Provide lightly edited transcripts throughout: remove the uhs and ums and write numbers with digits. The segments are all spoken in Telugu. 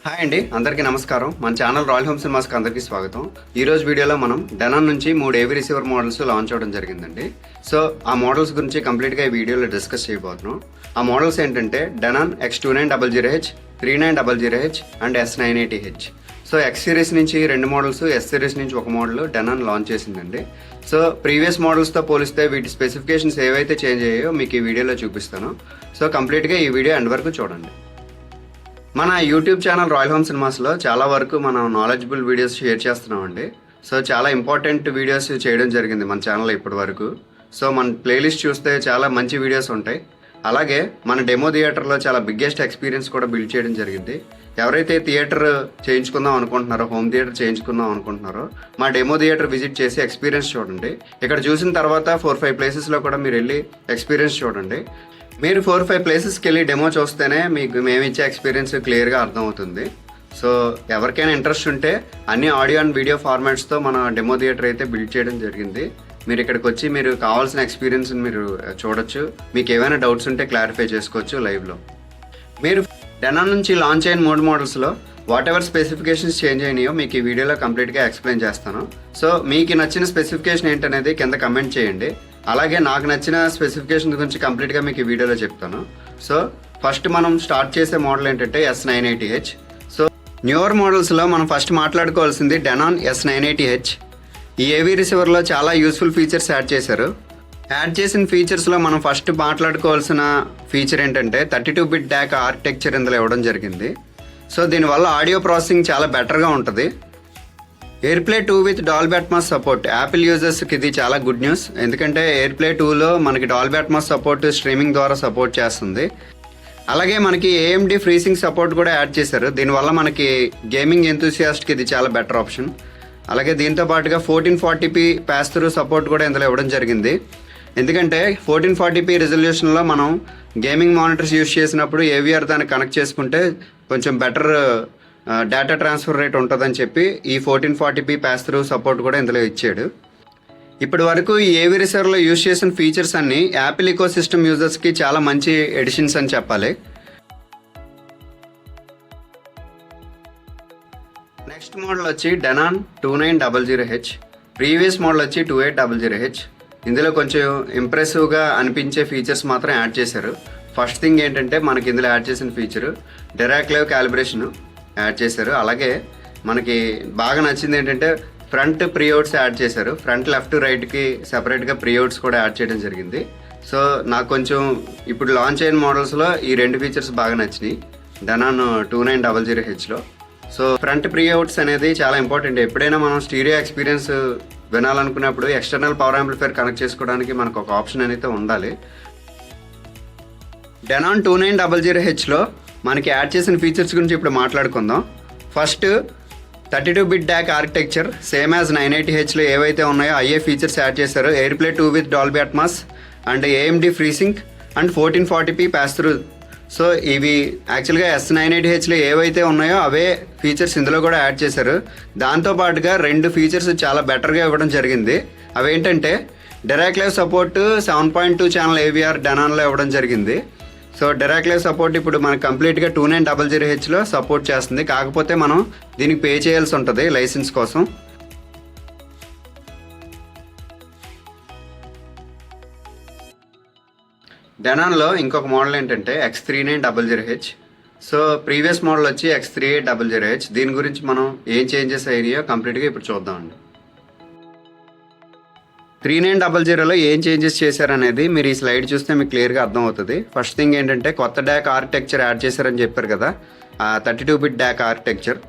హాయ్ అండి, అందరికీ నమస్కారం. మన ఛానల్ రాయల్ హోమ్ సినిమాస్కి అందరికీ స్వాగతం. ఈ రోజు వీడియోలో మనం డెనాన్ నుంచి 3 ఏవీ రిసీవర్ మోడల్స్ లాంచ్ అవ్వడం జరిగిందండి. సో ఆ మోడల్స్ గురించి కంప్లీట్గా ఈ వీడియోలో డిస్కస్ చేయబోతున్నాం. ఆ మోడల్స్ ఏంటంటే Denon X2900H, 3900H and S980H. So X series నుంచి 2 మోడల్స్, S సిరీస్ నుంచి 1 మోడల్ డెనాన్ లాంచ్ చేసిందండి. సో ప్రీవియస్ మోడల్స్తో పోలిస్తే వీటి స్పెసిఫికేషన్స్ ఏవైతే చేంజ్ అయ్యాయో మీకు ఈ వీడియోలో చూపిస్తాను. సో కంప్లీట్గా ఈ వీడియో ఎండ్ వరకు చూడండి. మన యూట్యూబ్ ఛానల్ రాయల్ హోమ్ సినిమాస్లో చాలా వరకు మనం నాలెడ్జబుల్ వీడియోస్ షేర్ చేస్తున్నామండి. సో చాలా ఇంపార్టెంట్ వీడియోస్ చేయడం జరిగింది మన ఛానల్లో ఇప్పటి వరకు. సో మన ప్లేలిస్ట్ చూస్తే చాలా మంచి వీడియోస్ ఉంటాయి. అలాగే మన డెమో థియేటర్లో చాలా బిగ్గెస్ట్ ఎక్స్పీరియన్స్ కూడా బిల్డ్ చేయడం జరిగింది. ఎవరైతే థియేటర్ చేయించుకుందాం అనుకుంటున్నారో, హోమ్ థియేటర్ చేయించుకుందాం అనుకుంటున్నారో, మా డెమో థియేటర్ విజిట్ చేసి ఎక్స్పీరియన్స్ చూడండి. ఇక్కడ చూసిన తర్వాత 4-5 ప్లేసెస్లో కూడా మీరు వెళ్ళి ఎక్స్పీరియన్స్ చూడండి. మీరు 4-5 ప్లేసెస్కి వెళ్ళి డెమో చూస్తేనే మీకు మేము ఇచ్చే ఎక్స్పీరియన్స్ క్లియర్గా అర్థమవుతుంది. సో ఎవరికైనా ఇంట్రెస్ట్ ఉంటే అన్ని ఆడియో అండ్ వీడియో ఫార్మాట్స్తో మన డెమో థియేటర్ అయితే బిల్డ్ చేయడం జరిగింది. మీరు ఇక్కడికి వచ్చి మీరు కావాల్సిన ఎక్స్పీరియన్స్ మీరు చూడొచ్చు. మీకు ఏమైనా డౌట్స్ ఉంటే క్లారిఫై చేసుకోవచ్చు లైవ్లో. మీరు డెనాన్ నుంచి లాంచ్ అయిన 3 మోడల్స్లో వాట్ ఎవర్ స్పెసిఫికేషన్స్ చేంజ్ అయినాయో మీకు ఈ వీడియోలో కంప్లీట్గా ఎక్స్ప్లెయిన్ చేస్తాను. సో మీకు నచ్చిన స్పెసిఫికేషన్ ఏంటనేది కింద కమెంట్ చేయండి. అలాగే నాకు నచ్చిన స్పెసిఫికేషన్ గురించి కంప్లీట్గా మీకు ఈ వీడియోలో చెప్తాను. సో ఫస్ట్ మనం స్టార్ట్ చేసే మోడల్ ఏంటంటే S980H. సో న్యూవర్ మోడల్స్లో మనం ఫస్ట్ మాట్లాడుకోవాల్సింది డెనాన్ S980H. ఈ ఏవీ రిసీవర్లో చాలా యూస్ఫుల్ ఫీచర్స్ యాడ్ చేశారు. యాడ్ చేసిన ఫీచర్స్లో మనం ఫస్ట్ మాట్లాడుకోవాల్సిన ఫీచర్ ఏంటంటే 32-bit DAC ఆర్కిటెక్చర్ ఇందులో ఇవ్వడం జరిగింది. సో దీనివల్ల ఆడియో ప్రాసెసింగ్ చాలా బెటర్గా ఉంటుంది. AirPlay 2 with Dolby Atmos support Apple యూజర్స్కి ఇది చాలా గుడ్ న్యూస్. ఎందుకంటే ఎయిర్ప్లే 2లో మనకి డాల్బీ అట్మాస్ సపోర్ట్ స్ట్రీమింగ్ ద్వారా సపోర్ట్ చేస్తుంది. అలాగే మనకి AMD ఫ్రీసింగ్ సపోర్ట్ కూడా యాడ్ చేశారు. దీనివల్ల మనకి గేమింగ్ ఎంతూసియాస్ట్కి ఇది చాలా బెటర్ ఆప్షన్. అలాగే దీంతో పాటుగా 1440p పాస్ త్రూ సపోర్ట్ కూడా ఇందులో ఇవ్వడం జరిగింది. ఎందుకంటే 1440p రిజల్యూషన్లో మనం గేమింగ్ మానిటర్స్ యూస్ చేసినప్పుడు AVR దాన్ని కనెక్ట్ చేసుకుంటే కొంచెం బెటర్ డేటా ట్రాన్స్ఫర్ రేట్ ఉంటుందని చెప్పి ఈ 1440p పాస్ త్రూ సపోర్ట్ కూడా ఇందులో ఇచ్చాడు. ఇప్పటి వరకు ఈ ఏవీ రిసీవర్లో యూజ్ చేసిన ఫీచర్స్ అన్నీ యాపిల్ ఈకో సిస్టమ్ యూజర్స్కి చాలా మంచి ఎడిషన్స్ అని చెప్పాలి. నెక్స్ట్ మోడల్ వచ్చి డెనాన్ 2900H. ప్రీవియస్ మోడల్ వచ్చి 2800H. ఇందులో కొంచెం ఇంప్రెసివ్గా అనిపించే ఫీచర్స్ మాత్రం యాడ్ చేశారు. ఫస్ట్ థింగ్ ఏంటంటే మనకి ఇందులో యాడ్ చేసిన feature direct live calibration add చేశారు. అలాగే మనకి బాగా నచ్చింది ఏంటంటే ఫ్రంట్ ప్రీఅవుట్స్ యాడ్ చేశారు. ఫ్రంట్ లెఫ్ట్ రైట్కి సెపరేట్గా ప్రీఅవుట్స్ కూడా యాడ్ చేయడం జరిగింది. సో నాకు కొంచెం ఇప్పుడు లాంచ్ అయిన మోడల్స్లో ఈ 2 ఫీచర్స్ బాగా నచ్చినాయి డెనాన్ 2900Hలో. సో ఫ్రంట్ ప్రీఅవుట్స్ అనేది చాలా ఇంపార్టెంట్. ఎప్పుడైనా మనం స్టీరియో ఎక్స్పీరియన్స్ వినాలనుకున్నప్పుడు ఎక్స్టర్నల్ పవర్ యాంప్లిఫైర్ కనెక్ట్ చేసుకోవడానికి మనకు ఒక ఆప్షన్ అయితే ఉండాలి. డెనాన్ 2900Hలో మనకి యాడ్ చేసిన ఫీచర్స్ గురించి ఇప్పుడు మాట్లాడుకుందాం. First 32-bit DAC architecture same as 980Hలో ఏవైతే ఉన్నాయో అయ్యే ఫీచర్స్ యాడ్ చేశారు. AirPlay 2 with Dolby Atmos and AMD FreeSync and 1440p pass through. So ఇవి యాక్చువల్గా S980Hలో ఏవైతే ఉన్నాయో అవే ఫీచర్స్ ఇందులో కూడా యాడ్ చేశారు. దాంతోపాటుగా 2 ఫీచర్స్ చాలా బెటర్గా ఇవ్వడం జరిగింది. అవేంటంటే direct live support 7.2 channel AVR డెనాన్లో ఇవ్వడం జరిగింది. సో డైరెక్ట్ లైవ్ సపోర్ట్ ఇప్పుడు మనకు కంప్లీట్గా 2900Hలో సపోర్ట్ చేస్తుంది. కాకపోతే మనం దీనికి పే చేయాల్సి ఉంటుంది లైసెన్స్ కోసం. డెనాన్లో ఇంకొక మోడల్ ఏంటంటే X3900H. సో ప్రీవియస్ మోడల్ వచ్చి X3800H. దీని గురించి మనం ఏం చేంజెస్ అయ్యాయో కంప్లీట్గా ఇప్పుడు చూద్దామండి. 3900లో ఏం చేంజెస్ చేశారనేది మీరు ఈ స్లైడ్ చూస్తే మీకు క్లియర్గా అర్థమవుతుంది. ఫస్ట్ థింగ్ ఏంటంటే కొత్త DAC ఆర్కిటెక్చర్ యాడ్ చేశారని చెప్పారు కదా, ఆ 32-bit DAC architecture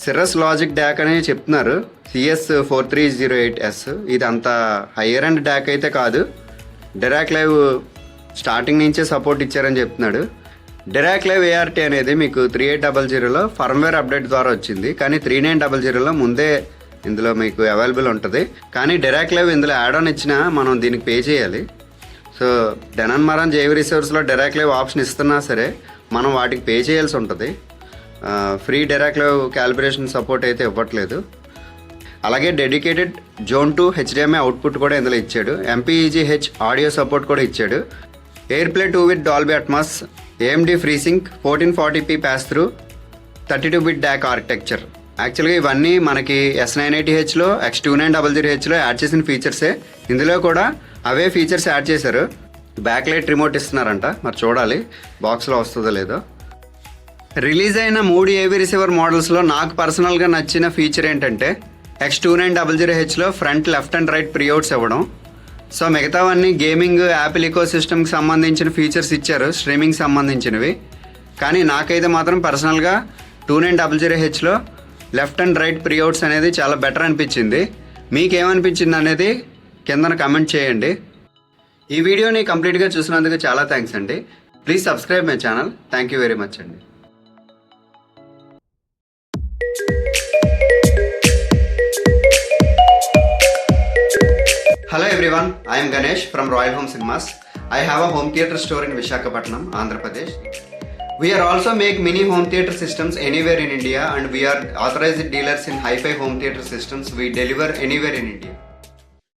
సిరస్ logic DAC అని చెప్తున్నారు. CS4308S. ఇది అంత హయ్యర్ అండ్ DAC అయితే కాదు. డైరెక్ట్ లైవ్ స్టార్టింగ్ నుంచే సపోర్ట్ ఇచ్చారని చెప్తున్నాడు. డైరెక్ట్ లైవ్ ART అనేది మీకు 3800లో ఫర్మ్వేర్ అప్డేట్ ద్వారా వచ్చింది. కానీ 3900లో ముందే ఇందులో మీకు అవైలబుల్ ఉంటుంది. కానీ డైరెక్ట్ లైవ్ ఇందులో యాడ్ ఆన్ ఇచ్చినా మనం దీనికి పే చేయాలి. సో డెనాన్ మరాన్ ఏవీ రిసీవర్స్లో డైరెక్ట్ లైవ్ ఆప్షన్ ఇస్తున్నా సరే మనం వాటికి పే చేయాల్సి ఉంటుంది. Free direct live calibration support అయితే ఇవ్వట్లేదు. అలాగే డెడికేటెడ్ జోన్ 2 HDMI అవుట్పుట్ కూడా ఇందులో ఇచ్చాడు. MPEG-H ఆడియో సపోర్ట్ కూడా ఇచ్చాడు. AirPlay 2 with Dolby Atmos, AMD FreeSync, 1440p pass through, 32 bit dock architecture. యాక్చువల్గా ఇవన్నీ మనకి S980Hలో X2900Hలో యాడ్ చేసిన ఫీచర్సే. ఇందులో కూడా అవే ఫీచర్స్ యాడ్ చేశారు. బ్యాక్ లైట్ రిమోట్ ఇస్తున్నారంట, మరి చూడాలి బాక్స్లో వస్తుందో లేదో. రిలీజ్ అయిన 3 ఏవీ రిసీవర్ మోడల్స్లో నాకు పర్సనల్గా నచ్చిన ఫీచర్ ఏంటంటే X2900Hలో front left and right pre outs ఇవ్వడం. సో మిగతావన్నీ గేమింగ్ యాపిల్ ఈకో సిస్టమ్కి సంబంధించిన ఫీచర్స్ ఇచ్చారు, స్ట్రీమింగ్ సంబంధించినవి. కానీ నాకైతే మాత్రం పర్సనల్గా 2900Hలో లెఫ్ట్ అండ్ రైట్ ప్రీఅవుట్స్ అనేది చాలా బెటర్ అనిపించింది. మీకేమనిపించింది అనేది కిందన కమెంట్ చేయండి. ఈ వీడియోని కంప్లీట్గా చూసినందుకు చాలా థ్యాంక్స్ అండి. Please subscribe my channel. Thank you very much అండి. Hello everyone, I am Ganesh from Royal Home Cinemas. I have a home theatre store in Visakhapatnam, Andhra Pradesh. We are also make mini home theatre systems anywhere in India, and we are authorized dealers in hi-fi home theatre systems. We deliver anywhere in India.